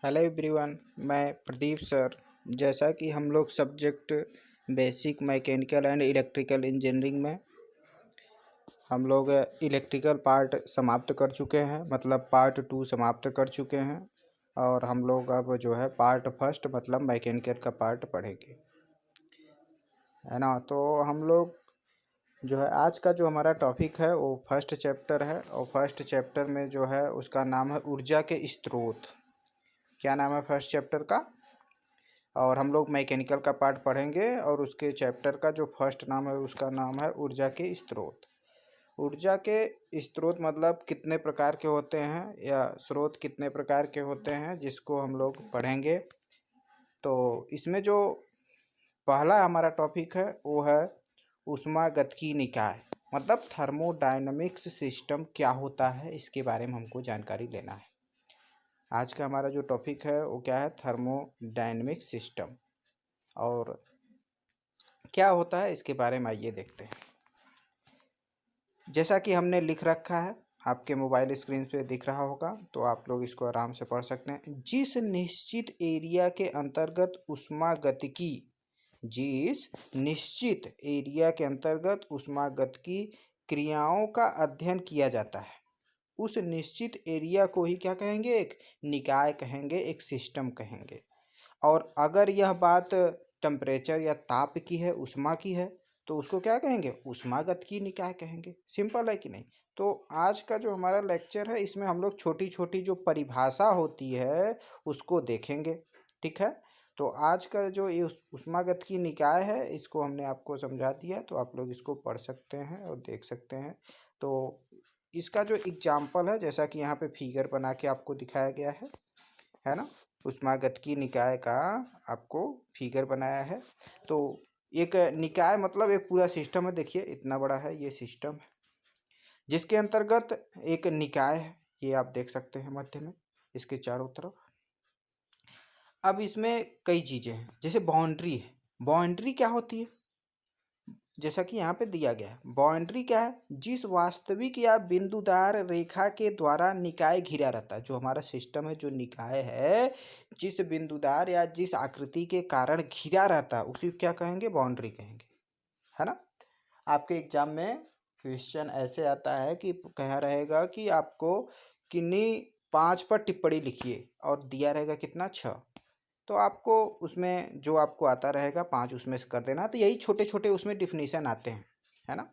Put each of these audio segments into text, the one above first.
Hello everyone, मैं Pradeep sir. जैसा कि हम लोग subject basic mechanical and electrical engineering में हम लोग इलेक्ट्रिकल पार्ट समाप्त कर चुके हैं, मतलब पार्ट 2 समाप्त कर चुके हैं। और हम लोग अब जो है पार्ट फर्स्ट मतलब मैकेनिकल का पार्ट पढ़ेंगे, है ना। तो हम लोग जो है आज का जो हमारा टॉपिक है वो फर्स्ट चैप्टर है, और फर्स्ट चैप्टर में जो है उसका नाम है ऊर्जा के स्रोत। क्या नाम है फर्स्ट चैप्टर का? और हम लोग मैकेनिकल का पार्ट पढ़ेंगे, और उसके चैप्टर का जो फर्स्ट नाम है उसका नाम है ऊर्जा के स्रोत। ऊर्जा के स्रोत मतलब कितने प्रकार के होते हैं, या स्रोत कितने प्रकार के होते हैं, जिसको हम लोग पढ़ेंगे। तो इसमें जो पहला हमारा टॉपिक है वो है ऊष्मागतिकी निकाय, मतलब थर्मोडायनामिक्स सिस्टम क्या होता है, इसके बारे में हमको जानकारी लेना है। आज का हमारा जो टॉपिक है वो क्या है? Thermodynamic system. और क्या होता है इसके बारे में आइए देखते हैं। जैसा कि हमने लिख रखा है, आपके मोबाइल स्क्रीन पे दिख रहा होगा, तो आप लोग इसको आराम से पढ़ सकते हैं। जिस निश्चित एरिया के अंतर्गत ऊष्मागतिकी जिस निश्चित एरिया के अंतर्गत ऊष्मागतिकी क्रियाओं का अध्ययन किया जाता है, उस निश्चित एरिया को ही क्या कहेंगे? एक निकाय कहेंगे, एक सिस्टम कहेंगे। और अगर यह बात टेम्परेचर या ताप की है, ऊष्मा की है, तो उसको क्या कहेंगे? ऊष्मागतिकी निकाय कहेंगे। सिंपल है कि नहीं? तो आज का जो हमारा लेक्चर है इसमें हम लोग छोटी छोटी जो परिभाषा होती है उसको देखेंगे, ठीक है। तो आज का जो ये ऊष्मागतिकी निकाय है इसको हमने आपको समझा दिया, तो आप लोग इसको पढ़ सकते हैं और देख सकते हैं। तो इसका जो एग्जाम्पल है, जैसा कि यहाँ पे फिगर बना के आपको दिखाया गया है ना। ऊष्मागतिकी निकाय का आपको फिगर बनाया है। तो एक निकाय मतलब एक पूरा सिस्टम है। देखिए इतना बड़ा है ये सिस्टम है, जिसके अंतर्गत एक निकाय है, ये आप देख सकते हैं मध्य में इसके चारों तरफ। अब इसमें कई चीज़ें हैं, जैसे बाउंड्री है। बाउंड्री क्या होती है? जैसा कि यहाँ पे दिया गया है, बाउंड्री क्या है? जिस वास्तविक या बिंदुदार रेखा के द्वारा निकाय घिरा रहता है। जो हमारा सिस्टम है, जो निकाय है, जिस बिंदुदार या जिस आकृति के कारण घिरा रहता है उसी को क्या कहेंगे? बाउंड्री कहेंगे, है ना। आपके एग्जाम में क्वेश्चन ऐसे आता है कि कहा रहेगा कि आपको किन्हीं 5 पर टिप्पणी लिखिए, और दिया रहेगा कितना? 6। तो आपको उसमें जो आपको आता रहेगा 5 उसमें से कर देना। तो यही छोटे छोटे उसमें डिफिनीशन आते हैं, है ना।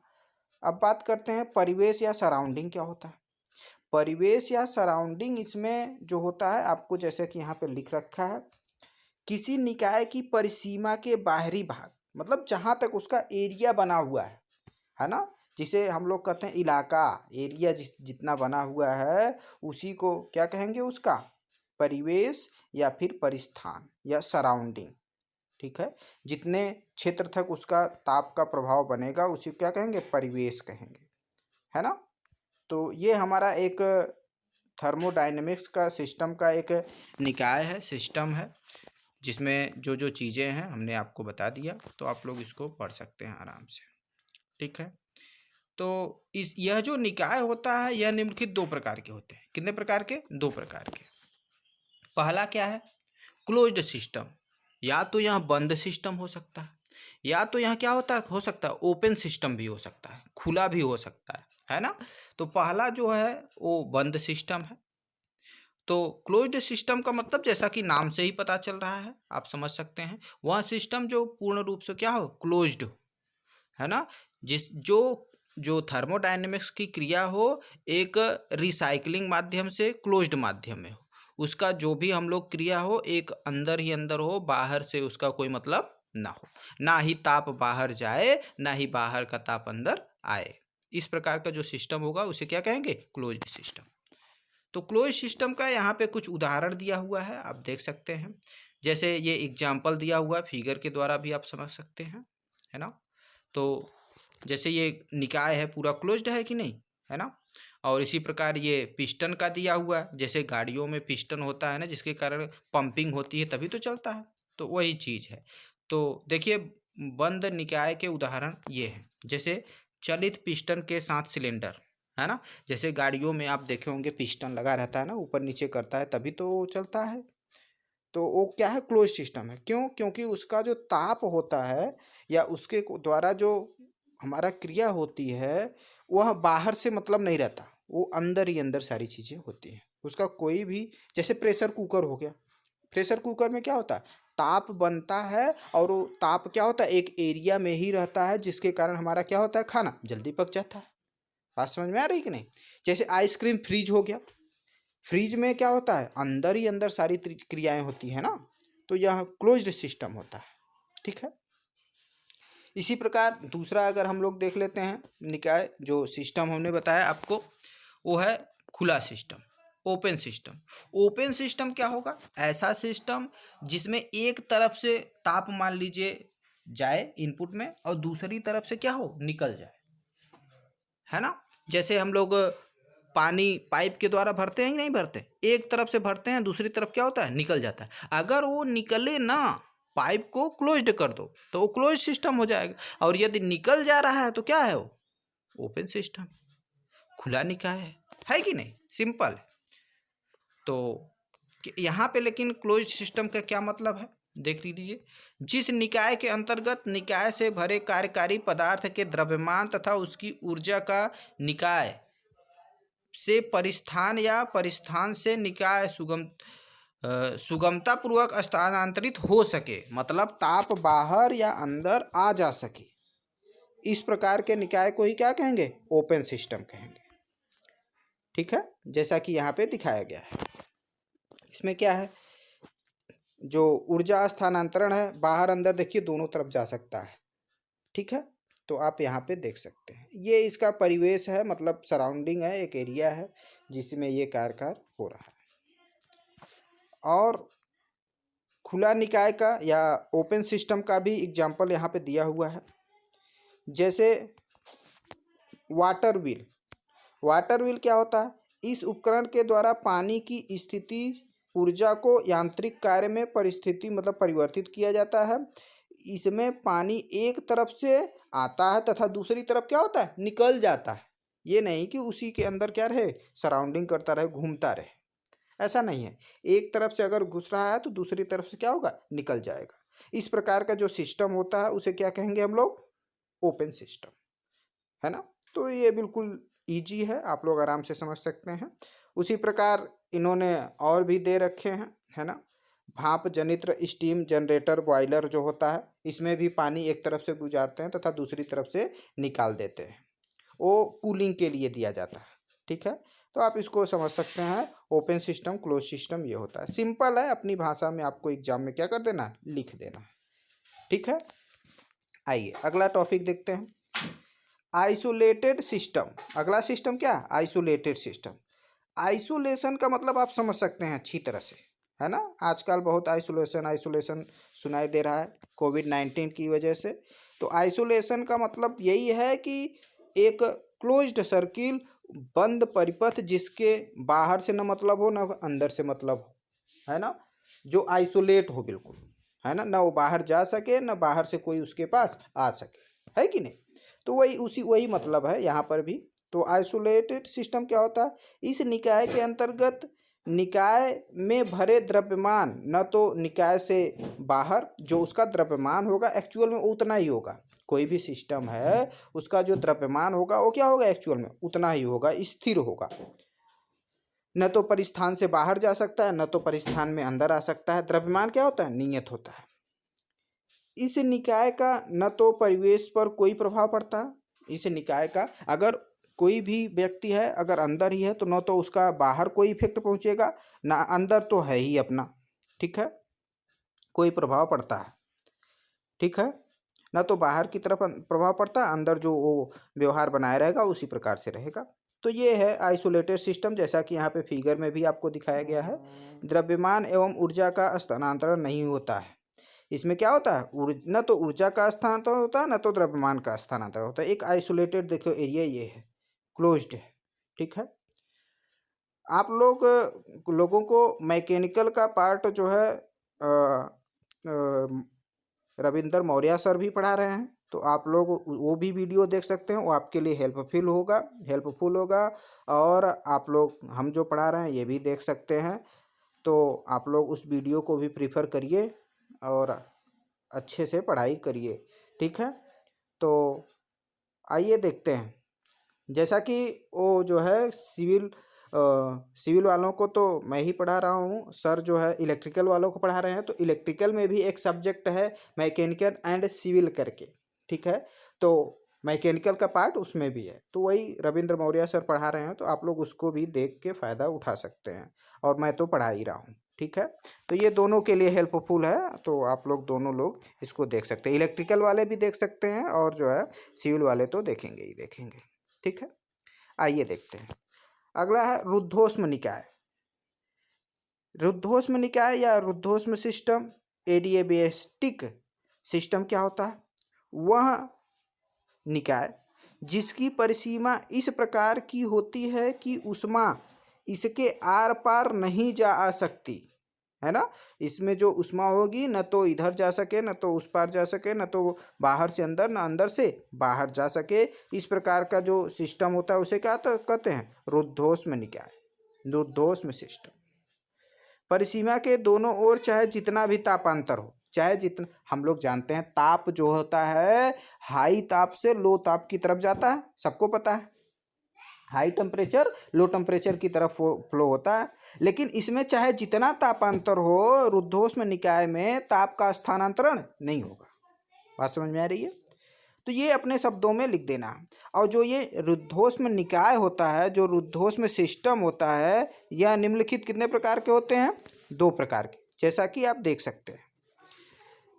अब बात करते हैं परिवेश या सराउंडिंग क्या होता है। परिवेश या सराउंडिंग इसमें जो होता है, आपको जैसे कि यहाँ पे लिख रखा है, किसी निकाय की परिसीमा के बाहरी भाग, मतलब जहाँ तक उसका एरिया बना हुआ है ना, जिसे हम लोग कहते हैं इलाका, एरिया जितना बना हुआ है उसी को क्या कहेंगे? उसका परिवेश या फिर परिस्थान या सराउंडिंग, ठीक है। जितने क्षेत्र तक उसका ताप का प्रभाव बनेगा उसी को क्या कहेंगे? परिवेश कहेंगे, है ना। तो ये हमारा एक थर्मोडायनेमिक्स का सिस्टम का एक निकाय है, सिस्टम है, जिसमें जो जो चीज़ें हैं हमने आपको बता दिया। तो आप लोग इसको पढ़ सकते हैं आराम से, ठीक है। तो यह जो निकाय होता है यह निम्नलिखित 2 प्रकार के होते हैं। कितने प्रकार के? 2 प्रकार के। पहला क्या है? Closed system. या तो यहाँ बंद सिस्टम हो सकता है, या तो यहाँ क्या होता है? हो सकता है ओपन सिस्टम भी हो सकता है, खुला भी हो सकता है ना। तो पहला जो है वो बंद सिस्टम है। तो क्लोज्ड सिस्टम का मतलब जैसा कि नाम से ही पता चल रहा है, आप समझ सकते हैं, वह सिस्टम जो पूर्ण रूप से क्या हो? क्लोज्ड हो, है ना। जो थर्मोडायनेमिक्स की क्रिया हो एक रिसाइकलिंग माध्यम से क्लोज्ड माध्यम में हो, उसका जो भी हम लोग क्रिया हो एक अंदर ही अंदर हो, बाहर से उसका कोई मतलब ना हो, ना ही ताप बाहर जाए ना ही बाहर का ताप अंदर आए। इस प्रकार का जो सिस्टम होगा उसे क्या कहेंगे? Closed system. तो क्लोज सिस्टम का यहाँ पे कुछ उदाहरण दिया हुआ है, आप देख सकते हैं। जैसे ये एग्जाम्पल दिया हुआ है, फिगर के द्वारा भी आप समझ सकते हैं, है ना। तो जैसे ये निकाय है पूरा क्लोज्ड है कि नहीं, है ना। और इसी प्रकार ये पिस्टन का दिया हुआ है, जैसे गाड़ियों में पिस्टन होता है ना, जिसके कारण पंपिंग होती है तभी तो चलता है, तो वही चीज़ है। तो देखिए बंद निकाय के उदाहरण ये हैं, जैसे चलित पिस्टन के साथ सिलेंडर, है ना। जैसे गाड़ियों में आप देखे होंगे पिस्टन लगा रहता है ना, ऊपर नीचे करता है तभी तो चलता है। तो वो क्या है, क्लोज सिस्टम है। क्यों? क्योंकि उसका जो ताप होता है या उसके द्वारा जो हमारा क्रिया होती है वह बाहर से मतलब नहीं रहता, वो अंदर ही अंदर सारी चीज़ें होती हैं। उसका कोई भी, जैसे प्रेशर कुकर हो गया, प्रेशर कुकर में क्या होता है, ताप बनता है और वो ताप क्या होता है, एक एरिया में ही रहता है, जिसके कारण हमारा क्या होता है, खाना जल्दी पक जाता है। बात समझ में आ रही कि नहीं? जैसे आइसक्रीम फ्रीज हो गया, फ्रीज में क्या होता है, अंदर ही अंदर सारी क्रियाएं होती है ना, तो यह क्लोज्ड सिस्टम होता है। ठीक है। इसी प्रकार दूसरा अगर हम लोग देख लेते हैं निकाय, जो सिस्टम हमने बताया आपको वो है खुला system, open system. Open system क्या होगा, ऐसा सिस्टम जिसमें एक तरफ से ताप मान लीजिए जाए इनपुट में और दूसरी तरफ से क्या हो, निकल जाए, है ना। जैसे हम लोग पानी पाइप के द्वारा भरते हैं कि नहीं भरते, एक तरफ से भरते हैं, दूसरी तरफ क्या होता है, निकल जाता है। अगर वो निकले ना, पाइप को क्लोज्ड कर दो तो वो क्लोज सिस्टम हो जाएगा। और यदि निकल जा रहा है तो क्या है, वो ओपन सिस्टम, खुला निकाय है कि नहीं, सिंपल है। तो यहाँ पे लेकिन क्लोज सिस्टम का क्या मतलब है, देख लीजिए। जिस निकाय के अंतर्गत निकाय से भरे कार्यकारी पदार्थ के द्रव्यमान तथा उसकी ऊर्जा का निकाय से परिस्थान या परिस्थान से निकाय सुगमता पूर्वक स्थानांतरित हो सके, मतलब ताप बाहर या अंदर आ जा सके, इस प्रकार के निकाय को ही क्या कहेंगे, ओपन सिस्टम कहेंगे। ठीक है, जैसा कि यहाँ पे दिखाया गया है। इसमें क्या है, जो ऊर्जा स्थानांतरण है बाहर अंदर, देखिए दोनों तरफ जा सकता है। ठीक है, तो आप यहाँ पे देख सकते हैं, ये इसका परिवेश है, मतलब सराउंडिंग है, एक एरिया है जिसमें ये कारगर हो रहा है। और खुला निकाय का या ओपन सिस्टम का भी एग्जाम्पल यहाँ पे दिया हुआ है। जैसे वाटर व्हील, वाटर व्हील क्या होता है, इस उपकरण के द्वारा पानी की स्थिति ऊर्जा को यांत्रिक कार्य में परिस्थिति मतलब परिवर्तित किया जाता है। इसमें पानी एक तरफ से आता है तथा दूसरी तरफ क्या होता है, निकल जाता है। ये नहीं कि उसी के अंदर क्या रहे, सराउंडिंग करता रहे, घूमता रहे, ऐसा नहीं है। एक तरफ से अगर घुस रहा है तो दूसरी तरफ से क्या होगा, निकल जाएगा। इस प्रकार का जो सिस्टम होता है उसे क्या कहेंगे हम लोग, ओपन सिस्टम, है ना। तो ये बिल्कुल इजी है, आप लोग आराम से समझ सकते हैं। उसी प्रकार इन्होंने और भी दे रखे हैं, है ना। भाप जनित्र स्टीम जनरेटर बॉयलर जो होता है, इसमें भी पानी एक तरफ से गुजारते हैं तथा दूसरी तरफ से निकाल देते हैं, वो कूलिंग के लिए दिया जाता है। ठीक है, तो आप इसको समझ सकते हैं, ओपन सिस्टम क्लोज सिस्टम ये होता है। सिंपल है, अपनी भाषा में आपको एग्जाम में क्या कर देना, लिख देना। ठीक है, आइए अगला टॉपिक देखते हैं, आइसोलेटेड सिस्टम। अगला सिस्टम क्या, आइसोलेटेड सिस्टम। आइसोलेशन का मतलब आप समझ सकते हैं अच्छी तरह से, है ना। आजकल बहुत आइसोलेशन आइसोलेशन सुनाई दे रहा है कोविड-19 की वजह से। तो आइसोलेशन का मतलब यही है कि एक क्लोज्ड सर्किल, बंद परिपथ, जिसके बाहर से न मतलब हो न अंदर से मतलब हो, है ना, जो आइसोलेट हो बिल्कुल, है ना, वो बाहर जा सके न बाहर से कोई उसके पास आ सके, है कि नहीं। तो वही मतलब है यहाँ पर भी। तो आइसोलेटेड सिस्टम क्या होता है, इस निकाय के अंतर्गत निकाय में भरे द्रव्यमान, न तो निकाय से बाहर जो उसका द्रव्यमान होगा एक्चुअल में उतना ही होगा। कोई भी सिस्टम है उसका जो द्रव्यमान होगा वो क्या होगा, एक्चुअल में उतना ही होगा, स्थिर होगा। न तो परिस्थान से बाहर जा सकता है, न तो परिस्थान में अंदर आ सकता है। द्रव्यमान क्या होता है, नियत होता है। इस निकाय का न तो परिवेश पर कोई प्रभाव पड़ता, इस निकाय का अगर कोई भी व्यक्ति है अगर अंदर ही है तो न तो उसका बाहर कोई इफेक्ट पहुंचेगा, ना अंदर तो है ही अपना, ठीक है, कोई प्रभाव पड़ता है। ठीक है, ना तो बाहर की तरफ प्रभाव पड़ता है, अंदर जो वो व्यवहार बनाए रहेगा उसी प्रकार से रहेगा। तो ये है आइसोलेटेड सिस्टम, जैसा कि यहाँ पे फिगर में भी आपको दिखाया गया है। द्रव्यमान एवं ऊर्जा का स्थानांतरण नहीं होता है। इसमें क्या होता है, न तो ऊर्जा का स्थानांतरण होता है, न तो द्रव्यमान का स्थानांतरण होता है। एक आइसोलेटेड देखो एरिया ये है, क्लोज्ड है। ठीक है, आप लोगों को मैकेनिकल का पार्ट जो है रविंदर मौर्य सर भी पढ़ा रहे हैं, तो आप लोग वो भी वीडियो देख सकते हैं, वो आपके लिए हेल्पफुल होगा। और आप लोग हम जो पढ़ा रहे हैं ये भी देख सकते हैं। तो आप लोग उस वीडियो को भी प्रीफर करिए और अच्छे से पढ़ाई करिए, ठीक है। तो आइए देखते हैं, जैसा कि वो जो है सिविल वालों को तो मैं ही पढ़ा रहा हूँ, सर जो है इलेक्ट्रिकल वालों को पढ़ा रहे हैं। तो इलेक्ट्रिकल में भी एक सब्जेक्ट है मैकेनिकल एंड सिविल करके, ठीक है। तो मैकेनिकल का पार्ट उसमें भी है, तो वही रविंद्र मौर्य सर पढ़ा रहे हैं, तो आप लोग उसको भी देख के फ़ायदा उठा सकते हैं, और मैं तो पढ़ा ही रहा हूँ, ठीक है। तो ये दोनों के लिए हेल्पफुल है, तो आप लोग दोनों लोग इसको देख सकते हैं, इलेक्ट्रिकल वाले भी देख सकते हैं और जो है सिविल वाले तो देखेंगे ही देखेंगे, ठीक है। आइए देखते हैं, अगला है रुद्धोष्म निकाय। रुद्धोष्म निकाय या रुद्धोष्म सिस्टम, एडिएबेटिक सिस्टम क्या होता है? वह निकाय जिसकी परिसीमा इस प्रकार की होती है कि ऊष्मा इसके आर पार नहीं जा आ सकती, है ना। इसमें जो ऊष्मा होगी न तो इधर जा सके, न तो उस पार जा सके, न तो बाहर से अंदर, न अंदर से बाहर जा सके। इस प्रकार का जो सिस्टम होता है उसे क्या कहते हैं? रुद्धोष्म निकाय, रुद्धोष्म सिस्टम। परिसीमा के दोनों ओर चाहे जितना भी तापांतर हो, चाहे जितना, हम लोग जानते हैं ताप जो होता है हाई ताप से लो ताप की तरफ जाता है, सबको पता है। हाई टेम्परेचर लो टेम्परेचर की तरफ फ्लो होता है, लेकिन इसमें चाहे जितना तापांतर हो, रुद्धोष्म निकाय में ताप का स्थानांतरण नहीं होगा। बात समझ में आ रही है? तो ये अपने शब्दों में लिख देना। और जो ये रुद्धोष्म निकाय होता है, जो रुद्धोष्म सिस्टम होता है, यह निम्नलिखित कितने प्रकार के होते हैं? 2 प्रकार के, जैसा कि आप देख सकते हैं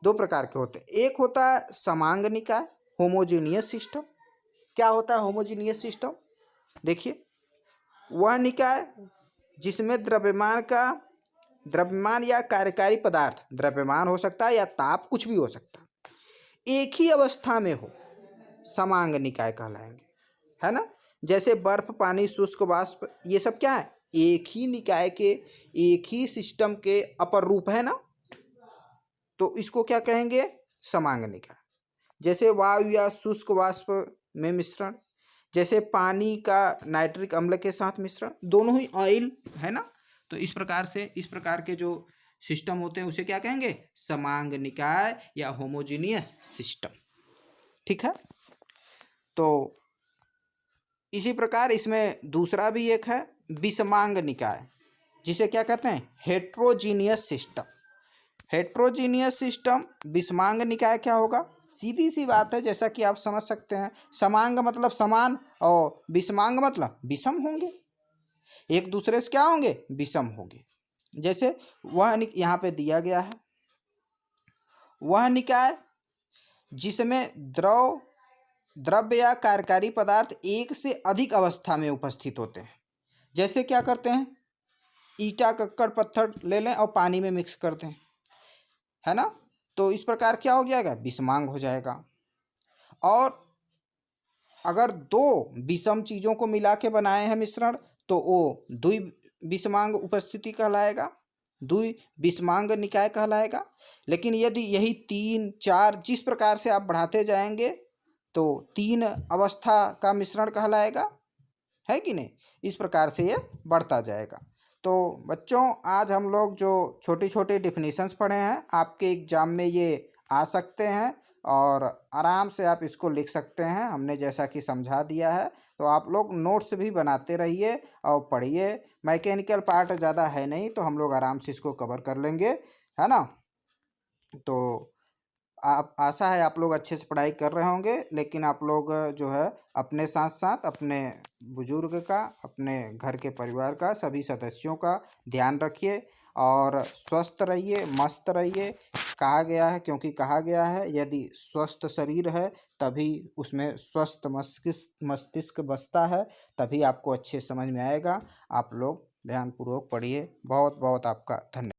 2 प्रकार के होते हैं। एक होता है समांग निकाय, होमोजीनियस सिस्टम। क्या होता है होमोजीनियस सिस्टम? देखिए, वह निकाय जिसमें द्रव्यमान या कार्यकारी पदार्थ, द्रव्यमान हो सकता है या ताप, कुछ भी हो सकता है, एक ही अवस्था में हो, समांग निकाय कहलाएंगे, है ना। जैसे बर्फ, पानी, शुष्क वाष्प, ये सब क्या है? एक ही निकाय के, एक ही सिस्टम के अपर रूप है ना, तो इसको क्या कहेंगे? समांग निकाय। जैसे वायु या शुष्क वाष्प में मिश्रण, जैसे पानी का नाइट्रिक अम्ल के साथ मिश्रण, दोनों ही ऑयल है ना। तो इस प्रकार के जो सिस्टम होते हैं उसे क्या कहेंगे? समांग निकाय या होमोजीनियस सिस्टम, ठीक है। तो इसी प्रकार इसमें दूसरा भी एक है विषमांग निकाय, जिसे क्या कहते हैं? Heterogeneous system. हेट्रोजीनियस सिस्टम, विषमांग निकाय क्या होगा? सीधी सी बात है, जैसा कि आप समझ सकते हैं, समांग मतलब समान और विषमांग मतलब विषम होंगे, एक दूसरे से क्या होंगे? विषम होंगे। जैसे वह यहाँ पे दिया गया है, वह निकाय जिसमें द्रव्य या कार्यकारी पदार्थ एक से अधिक अवस्था में उपस्थित होते हैं। जैसे क्या करते हैं? ईंटा, कक्कड़, पत्थर ले लें और पानी में मिक्स करते हैं, है ना। तो इस प्रकार क्या हो जाएगा? विषमांग हो जाएगा। और अगर 2 विषम चीज़ों को मिला के बनाए हैं मिश्रण, तो वो द्विविषमांग उपस्थिति कहलाएगा, द्विविषमांग निकाय कहलाएगा। लेकिन यदि यही 3, 4 जिस प्रकार से आप बढ़ाते जाएंगे तो 3 अवस्था का मिश्रण कहलाएगा, है कि नहीं। इस प्रकार से ये बढ़ता जाएगा। तो बच्चों, आज हम लोग जो छोटी छोटी डिफिनीशंस पढ़े हैं, आपके एग्जाम में ये आ सकते हैं और आराम से आप इसको लिख सकते हैं, हमने जैसा कि समझा दिया है। तो आप लोग नोट्स भी बनाते रहिए और पढ़िए। मैकेनिकल पार्ट ज़्यादा है नहीं, तो हम लोग आराम से इसको कवर कर लेंगे, है ना। तो आप, आशा है आप लोग अच्छे से पढ़ाई कर रहे होंगे, लेकिन आप लोग जो है अपने साथ साथ अपने बुजुर्ग का, अपने घर के परिवार का, सभी सदस्यों का ध्यान रखिए और स्वस्थ रहिए, मस्त रहिए। कहा गया है, क्योंकि कहा गया है यदि स्वस्थ शरीर है तभी उसमें स्वस्थ मस्तिष्क बसता है, तभी आपको अच्छे समझ में आएगा। आप लोग ध्यानपूर्वक पढ़िए। बहुत बहुत आपका धन्यवाद।